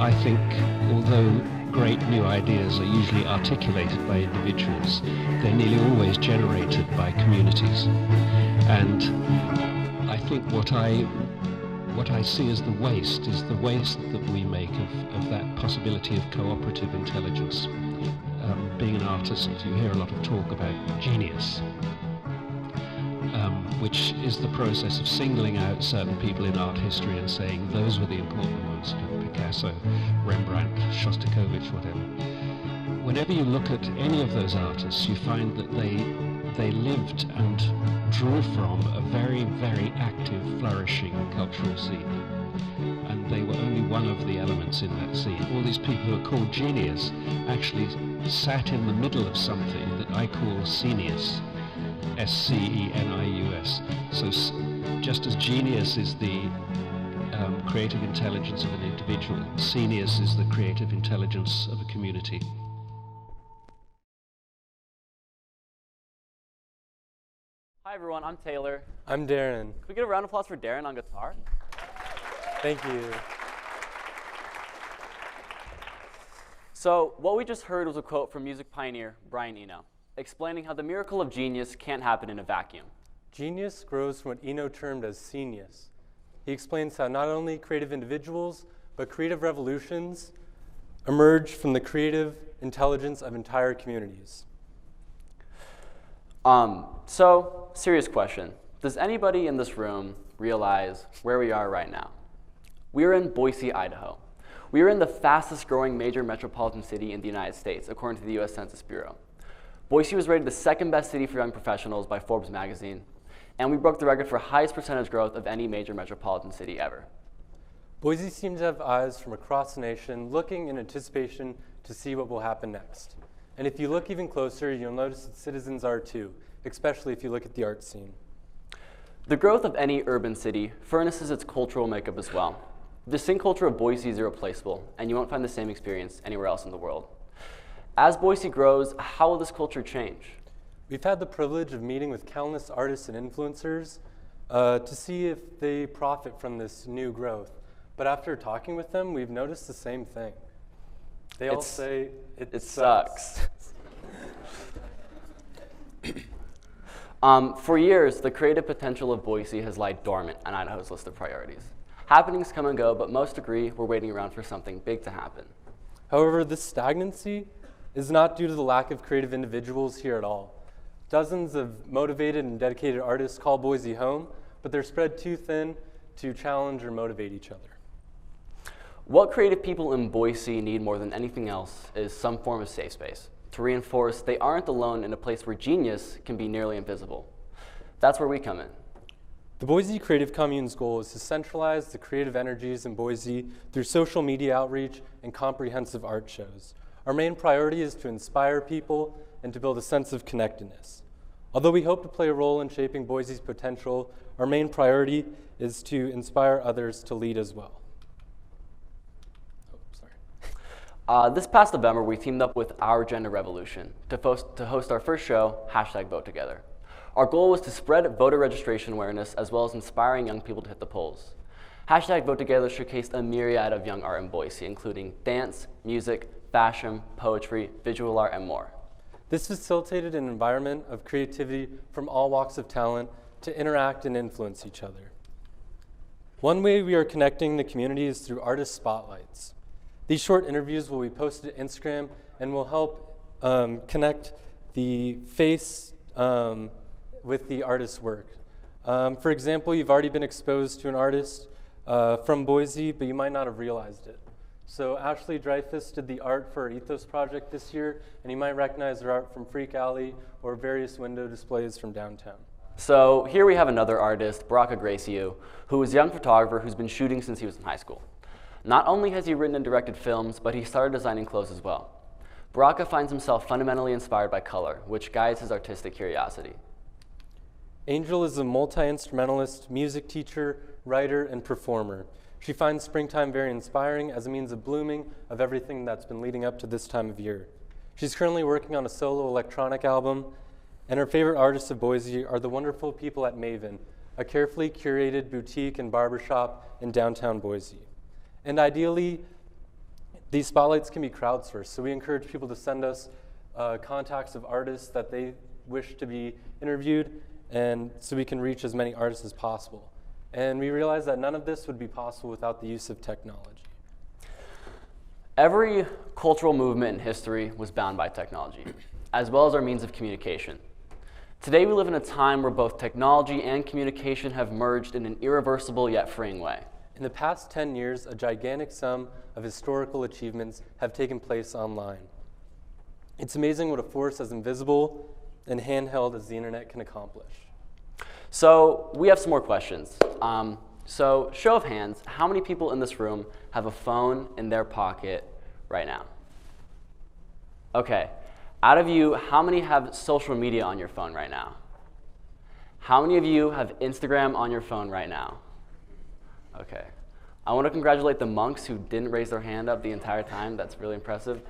I think although great new ideas are usually articulated by individuals, they're nearly always generated by communities. And I think what I see as the waste is the waste that we make of that possibility of cooperative intelligence. Being an artist, you hear a lot of talk about genius, which is the process of singling out certain people in art history and saying those were the important ones, Picasso, Rembrandt, Shostakovich, whatever. Whenever you look at any of those artists, you find that they lived and drew from a very, very active, flourishing cultural scene. And they were only one of the elements in that scene. All these people who are called genius actually sat in the middle of something that I call scenius. S-C-E-N-I-U-S. So just as genius is the creative intelligence of an individual, scenius is the creative intelligence of a community. Hi everyone, I'm Taylor. I'm Darren. Can we get a round of applause for Darren on guitar? Thank you. So what we just heard was a quote from music pioneer Brian Eno, explaining how the miracle of genius can't happen in a vacuum. Genius grows from what Eno termed as scenius. He explains how not only creative individuals, but creative revolutions emerge from the creative intelligence of entire communities. So, serious question. Does anybody in this room realize where we are right now? We are in Boise, Idaho. We are in the fastest growing major metropolitan city in the United States, according to the US Census Bureau. Boise was rated the second best city for young professionals by Forbes magazine, and we broke the record for highest percentage growth of any major metropolitan city ever. Boise seems to have eyes from across the nation looking in anticipation to see what will happen next. And if you look even closer, you'll notice that citizens are too, especially if you look at the art scene. The growth of any urban city furnishes its cultural makeup as well. The distinct culture of Boise is irreplaceable, and you won't find the same experience anywhere else in the world. As Boise grows, how will this culture change? We've had the privilege of meeting with countless artists and influencers to see if they profit from this new growth. But after talking with them, we've noticed the same thing. They all say it sucks. For years, the creative potential of Boise has lied dormant on Idaho's list of priorities. Happenings come and go, but most agree we're waiting around for something big to happen. However, this stagnancy is not due to the lack of creative individuals here at all. Dozens of motivated and dedicated artists call Boise home, but they're spread too thin to challenge or motivate each other. What creative people in Boise need more than anything else is some form of safe space to reinforce they aren't alone in a place where genius can be nearly invisible. That's where we come in. The Boise Creative Commune's goal is to centralize the creative energies in Boise through social media outreach and comprehensive art shows. Our main priority is to inspire people and to build a sense of connectedness. Although we hope to play a role in shaping Boise's potential, our main priority is to inspire others to lead as well. This past November, we teamed up with Our Gender Revolution to host our first show, #VoteTogether. Our goal was to spread voter registration awareness as well as inspiring young people to hit the polls. #VoteTogether showcased a myriad of young art in Boise, including dance, music, fashion, poetry, visual art, and more. This facilitated an environment of creativity from all walks of talent to interact and influence each other. One way we are connecting the community is through artist spotlights. These short interviews will be posted to Instagram and will help connect the face with the artist's work. For example, you've already been exposed to an artist from Boise, but you might not have realized it. So Ashley Dreyfus did the art for our Ethos project this year, and you might recognize her art from Freak Alley or various window displays from downtown. So here we have another artist, Baraka Graciou, who is a young photographer who's been shooting since he was in high school. Not only has he written and directed films, but he started designing clothes as well. Baraka finds himself fundamentally inspired by color, which guides his artistic curiosity. Angel is a multi-instrumentalist, music teacher, writer, and performer. She finds springtime very inspiring as a means of blooming of everything that's been leading up to this time of year. She's currently working on a solo electronic album, and her favorite artists of Boise are the wonderful people at Maven, a carefully curated boutique and barbershop in downtown Boise. And ideally, These spotlights can be crowdsourced, so we encourage people to send us contacts of artists that they wish to be interviewed, and so we can reach as many artists as possible. And we realize that none of this would be possible without the use of technology. Every cultural movement in history was bound by technology, as well as our means of communication. Today we live in a time where both technology and communication have merged in an irreversible yet freeing way. In the past 10 years, a gigantic sum of historical achievements have taken place online. It's amazing what a force as invisible and handheld as the internet can accomplish. So we have some more questions. So show of hands, how many people in this room have a phone in their pocket right now? Okay. Out of you, how many have social media on your phone right now? How many of you have Instagram on your phone right now? Okay. I want to congratulate the monks who didn't raise their hand up the entire time. That's really impressive.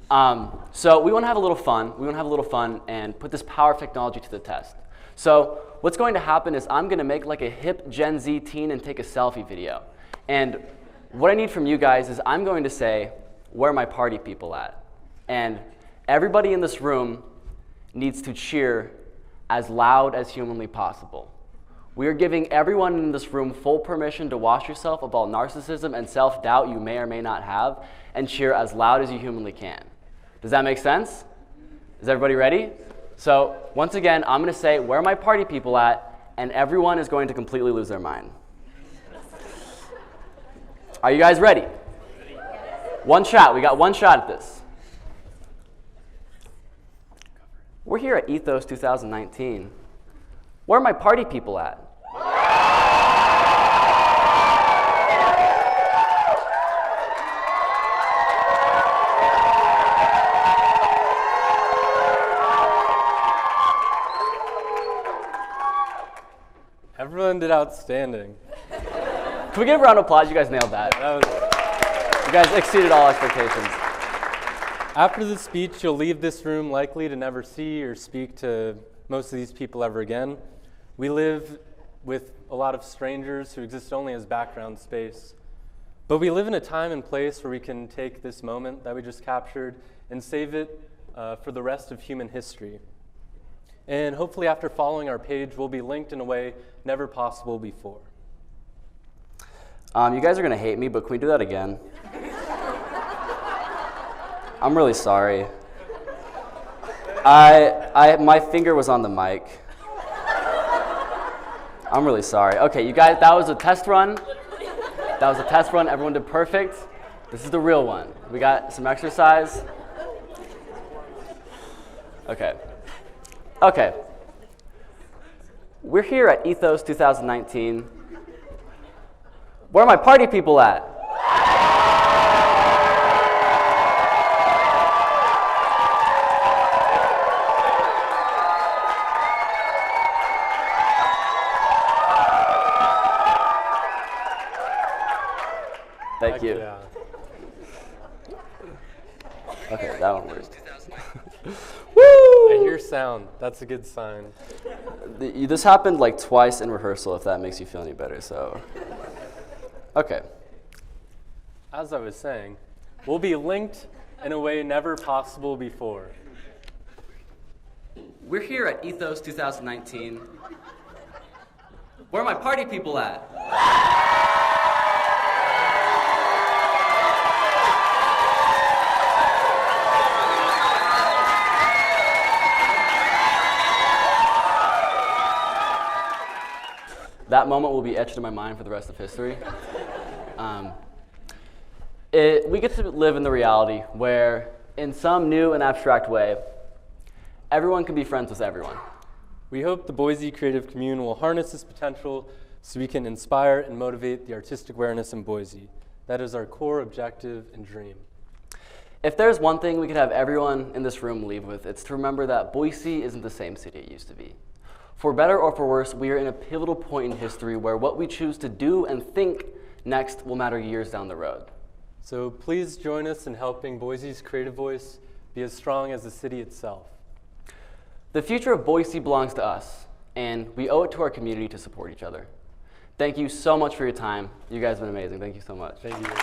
So we want to have a little fun. We want to have a little fun and put this power of technology to the test. So what's going to happen is I'm going to make like a hip Gen Z teen and take a selfie video. And what I need from you guys is I'm going to say, where are my party people at? And everybody in this room needs to cheer as loud as humanly possible. We are giving everyone in this room full permission to wash yourself of all narcissism and self-doubt you may or may not have, and cheer as loud as you humanly can. Does that make sense? Is everybody ready? So once again, I'm going to say, where are my party people at? And everyone is going to completely lose their mind. Are you guys ready? One shot. We got one shot at this. We're here at Ethos 2019. Where are my party people at? Everyone did outstanding. Can we give a round of applause? You guys nailed that. You guys exceeded all expectations. After the speech, you'll leave this room likely to never see or speak to most of these people ever again. We live with a lot of strangers who exist only as background space. But we live in a time and place where we can take this moment that we just captured and save it for the rest of human history. And hopefully after following our page, we'll be linked in a way never possible before. You guys are going to hate me, but can we do that again? I'm really sorry. My finger was on the mic. I'm really sorry. Okay, you guys, that was a test run. That was a test run. Everyone did perfect. This is the real one. We got some exercise. Okay. Okay. We're here at Ethos 2019. Where are my party people at? Thank you. Yeah. Okay, that one worked. Woo! I hear sound. That's a good sign. This happened like twice in rehearsal, if that makes you feel any better. So, okay. As I was saying, we'll be linked in a way never possible before. We're here at Ethos 2019. Where are my party people at? That moment will be etched in my mind for the rest of history. We get to live in the reality where, in some new and abstract way, everyone can be friends with everyone. We hope the Boise Creative Commune will harness this potential so we can inspire and motivate the artistic awareness in Boise. That is our core objective and dream. If there's one thing we could have everyone in this room leave with, it's to remember that Boise isn't the same city it used to be. For better or for worse, we are in a pivotal point in history where what we choose to do and think next will matter years down the road. So please join us in helping Boise's creative voice be as strong as the city itself. The future of Boise belongs to us, and we owe it to our community to support each other. Thank you so much for your time. You guys have been amazing. Thank you so much. Thank you.